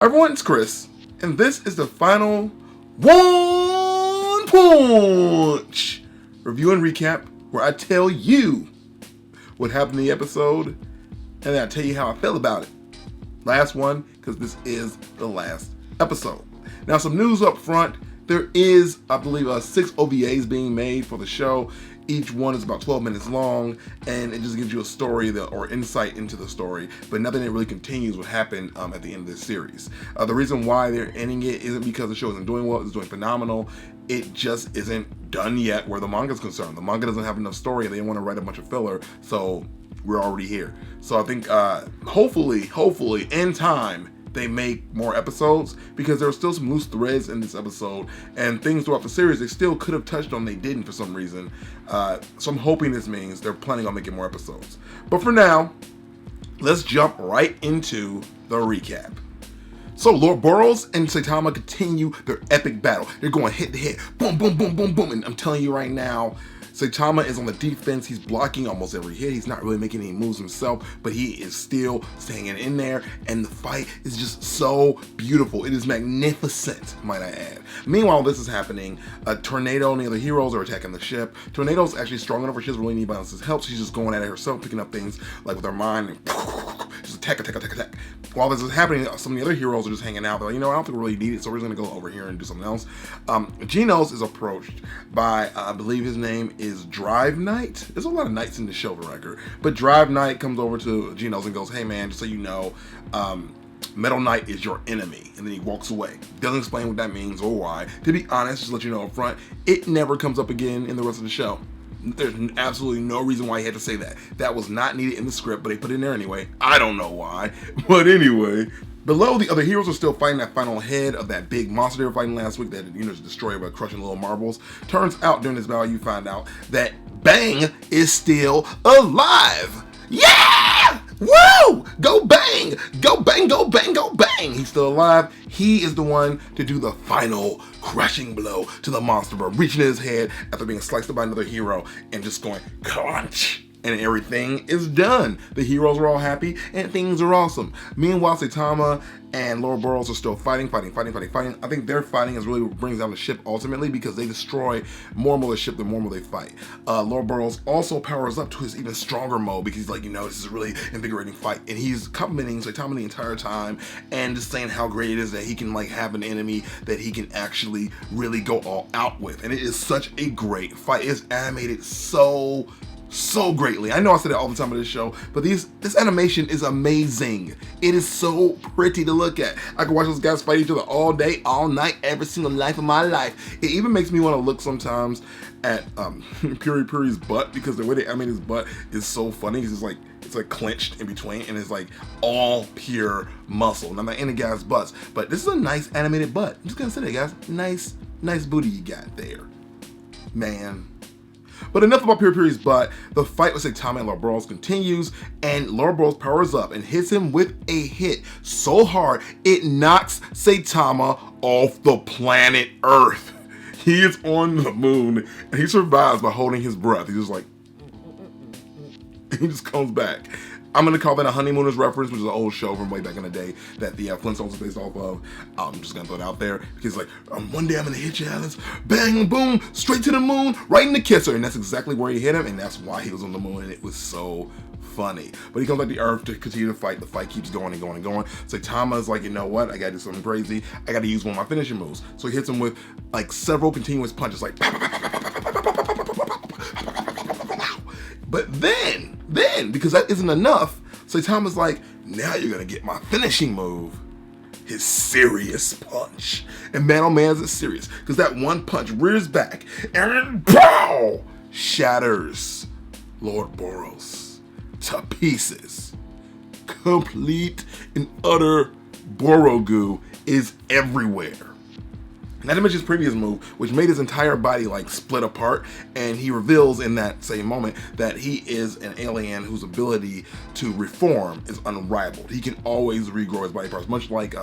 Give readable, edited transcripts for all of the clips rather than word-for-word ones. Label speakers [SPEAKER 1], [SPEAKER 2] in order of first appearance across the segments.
[SPEAKER 1] Everyone, it's Chris, and this is the final One Punch review and recap where I tell you what happened in the episode, and then I tell you how I feel about it. Last one, because this is the last episode. Now, some news up front. There is, I believe, 6 OVAs being made for the show. Each one is about 12 minutes long, and it just gives you a story or insight into the story, but nothing that really continues what happened at the end of this series. The reason why they're ending it isn't because the show isn't doing well, it's doing phenomenal. It just isn't done yet where the manga is concerned. The manga doesn't have enough story, and they want to write a bunch of filler, so we're already here. So I think hopefully, in time, they make more episodes, because there are still some loose threads in this episode and things throughout the series they still could have touched on, they didn't for some reason. So I'm hoping this means they're planning on making more episodes. But for now, let's jump right into the recap. So Lord Boros and Saitama continue their epic battle. They're going hit to hit, boom, boom, boom, boom, boom, and I'm telling you right now, Saitama is on the defense. He's blocking almost every hit. He's not really making any moves himself, but he is still staying in there, and the fight is just so beautiful. It is magnificent, might I add. Meanwhile, this is happening. Tornado and the other heroes are attacking the ship. Tornado's actually strong enough where she doesn't really need anybody else's help. She's just going at it herself, picking up things like with her mind, and just attack. While this is happening, some of the other heroes are just hanging out. They're like, I don't think we really need it, so we're just gonna go over here and do something else. Genos is approached by, I believe his name is Drive Knight. There's a lot of knights in the show, for record. But Drive Knight comes over to Genos and goes, hey man, just so you know, Metal Knight is your enemy. And then he walks away. Doesn't explain what that means or why. To be honest, just to let you know up front, it never comes up again in the rest of the show. There's absolutely no reason why he had to say that. That was not needed in the script, but they put it in there anyway. I don't know why. But anyway, below, the other heroes are still fighting that final head of that big monster they were fighting last week that is destroyed by crushing little marbles. Turns out during this battle you find out that Bang is still alive. Yeah! Woo! Go Bang! Go Bang, go Bang, go Bang! He's still alive. He is the one to do the final crushing blow to the monster bird, reaching his head after being sliced up by another hero and just going crunch. And everything is done. The heroes are all happy and things are awesome. Meanwhile, Saitama and Lord Boros are still fighting. I think their fighting is really what brings down the ship ultimately, because they destroy more and more the ship the more and more they fight. Lord Boros also powers up to his even stronger mode, because he's like, this is a really invigorating fight. And he's complimenting Saitama the entire time and just saying how great it is that he can have an enemy that he can actually really go all out with. And it is such a great fight. It's animated so greatly. I know I say that all the time on this show, but this animation is amazing. It is so pretty to look at. I can watch those guys fight each other all day, all night, every single life of my life. It even makes me want to look sometimes at Puri's butt, because the way they animate his butt is so funny. It's like clenched in between, and it's like all pure muscle. And I'm not into guys' butts, but this is a nice animated butt. I'm just gonna say that, guys. Nice booty you got there, man. But enough about Puri's butt. The fight with Saitama and Lord Boros continues, and Lord Boros powers up and hits him with a hit so hard it knocks Saitama off the planet Earth. He is on the moon, and he survives by holding his breath. He's just like, he just comes back. I'm going to call that a Honeymooners reference, which is an old show from way back in the day that the Flintstones is based off of. I'm just going to throw it out there, because one day I'm going to hit you, Alice. Bang, boom, straight to the moon, right in the kisser. And that's exactly where he hit him, and that's why he was on the moon, and it was so funny. But he comes back to Earth to continue to fight. The fight keeps going and going and going. Saitama's like, you know what? I got to do something crazy. I got to use one of my finishing moves. So he hits him with several continuous punches, but then, because that isn't enough, Saitama's like, now you're gonna get my finishing move, his serious punch. And man, oh man, is it serious, because that one punch rears back and pow, shatters Lord Boros to pieces. Complete and utter Borogu is everywhere. Not to mention his previous move, which made his entire body split apart, and he reveals in that same moment that he is an alien whose ability to reform is unrivaled. He can always regrow his body parts, much like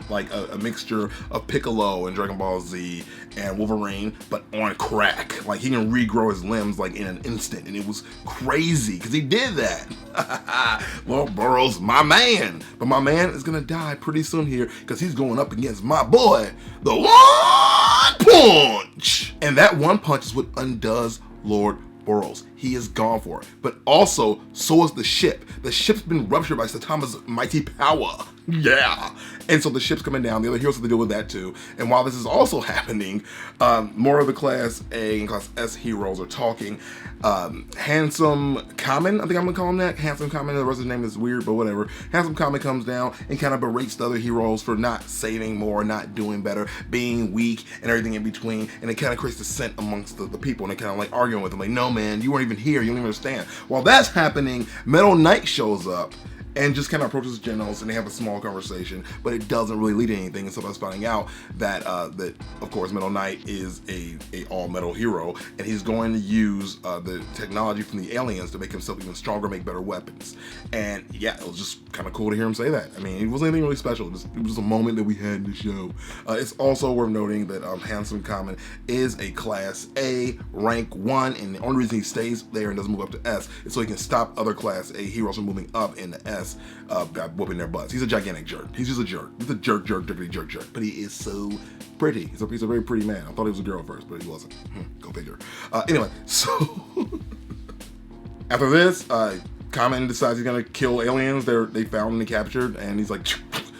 [SPEAKER 1] like a mixture of Piccolo and Dragon Ball Z and Wolverine, but on crack. Like, he can regrow his limbs like in an instant, and it was crazy because he did that. Lord Burroughs, my man. But my man is gonna die pretty soon here because he's going up against my boy, the One Punch. And that one punch is what undoes Lord Burroughs. He is gone for it. But also, so is the ship. The ship's been ruptured by Saitama's mighty power. Yeah. And so the ship's coming down. The other heroes have to deal with that too. And while this is also happening, more of the Class A and Class S heroes are talking. Handsome Kamen, I think I'm gonna call him that. Handsome Kamen, the rest of his name is weird, but whatever. Handsome Kamen comes down and kind of berates the other heroes for not saving more, not doing better, being weak, and everything in between. And it kind of creates dissent amongst the people, and they kind of like arguing with them, like, no man, you weren't even here, you don't even understand. While that's happening, Metal Knight shows up and just kind of approaches Genos, and they have a small conversation, but it doesn't really lead to anything. And so I was finding out that that of course Metal Knight is a all metal hero, and he's going to use the technology from the aliens to make himself even stronger, make better weapons. And yeah, it was just kind of cool to hear him say that. I mean, it wasn't anything really special. It was just a moment that we had in the show. It's also worth noting that Handsome Kamen is a Class A, rank 1, and the only reason he stays there and doesn't move up to S is so he can stop other Class A heroes from moving up into S. By whooping their butts. He's a gigantic jerk. He's just a jerk. He's a jerk. But he is so pretty. He's a very pretty man. I thought he was a girl first, but he wasn't. Go figure. Anyway, so after this, Kamen decides he's gonna kill aliens. They found and they captured, and he's like,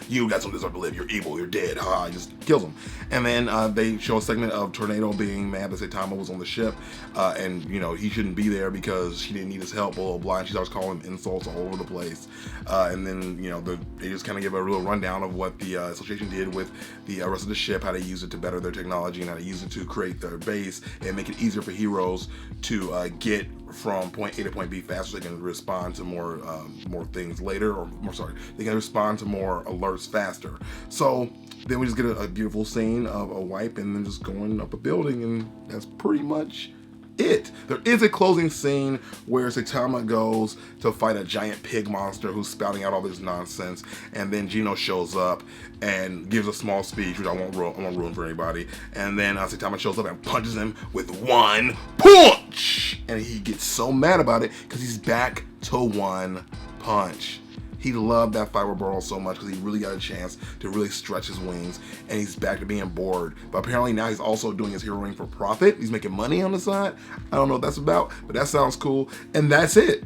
[SPEAKER 1] you got some deserve to live. You're evil. You're dead. He just kills him. And then they show a segment of Tornado being mad that Saitama was on the ship, and you know he shouldn't be there because she didn't need his help. Blah blah blah. And she starts calling him insults all over the place. And then you know they just kind of give a real rundown of what the association did with the rest of the ship, how they use it to better their technology, and how they use it to create their base and make it easier for heroes to get from point A to point B faster, so they can respond to more things later, or more, sorry, they can respond to more alerts faster. So then we just get a beautiful scene of a wipe and then just going up a building, and that's pretty much it. There is a closing scene where Saitama goes to fight a giant pig monster who's spouting out all this nonsense, and then Geno shows up and gives a small speech, which I won't ruin for anybody. And then Saitama shows up and punches him with one punch, and he gets so mad about it because he's back to one punch. He loved that fight with Burroughs so much because he really got a chance to really stretch his wings, and he's back to being bored. But apparently now he's also doing his heroing for profit. He's making money on the side. I don't know what that's about, but that sounds cool. And that's it.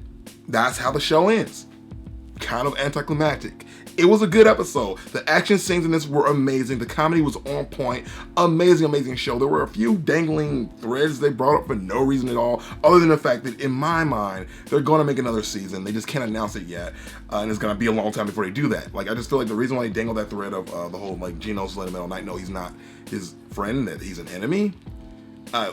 [SPEAKER 1] That's how the show ends. Kind of anticlimactic. It was a good episode. The action scenes in this were amazing. The comedy was on point. Amazing show. There were a few dangling threads they brought up for no reason at all, other than the fact that in my mind, they're going to make another season. They just can't announce it yet. And it's going to be a long time before they do that. Like, I just feel like the reason why they dangled that thread of the whole, like, Geno's letting Metal Knight know he's not his friend, that he's an enemy,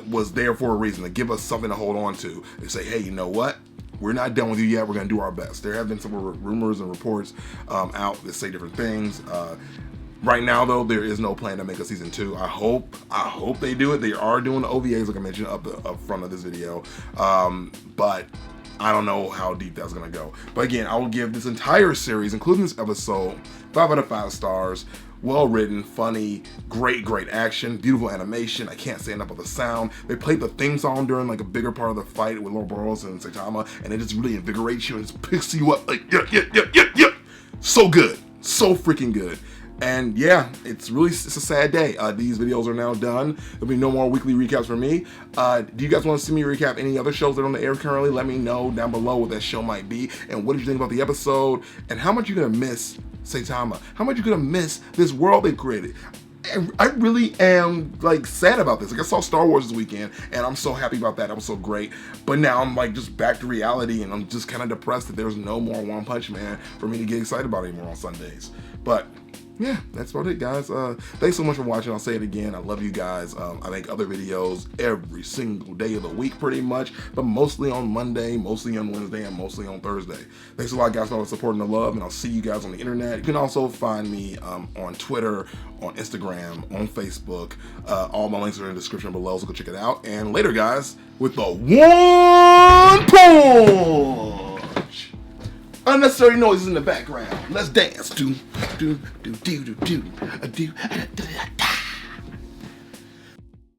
[SPEAKER 1] was there for a reason, to give us something to hold on to. They say, hey, you know what? We're not done with you yet. We're going to do our best. There have been some rumors and reports out that say different things. Right now, though, there is no plan to make a season 2. I hope they do it. They are doing the OVAs, like I mentioned up front of this video. But I don't know how deep that's going to go. But again, I will give this entire series, including this episode, 5 out of 5 stars. Well written, funny, great action, beautiful animation. I can't say enough about the sound. They played the theme song during like a bigger part of the fight with Lord Burroughs and Saitama, and it just really invigorates you and just picks you up like, yeah. So good. So freaking good. And yeah, it's a sad day. These videos are now done. There'll be no more weekly recaps for me. Do you guys want to see me recap any other shows that are on the air currently? Let me know down below what that show might be, and what did you think about the episode, and how much you're gonna miss Saitama, how much you're gonna miss this world they created. I really am like sad about this. Like, I saw Star Wars this weekend, and I'm so happy about that. That was so great. But now I'm like just back to reality, and I'm just kind of depressed that there's no more One Punch Man for me to get excited about anymore on Sundays. But yeah, that's about it, guys. Thanks so much for watching. I'll say it again. I love you guys. I make other videos every single day of the week pretty much, but mostly on Monday, mostly on Wednesday, and mostly on Thursday. Thanks a lot, guys, for all the support and the love, and I'll see you guys on the internet. You can also find me on Twitter, on Instagram, on Facebook. All my links are in the description below, so go check it out. And later, guys, with the One Punch! Unnecessary noises in the background. Let's dance. Do, do, do, do, do, do, do, do.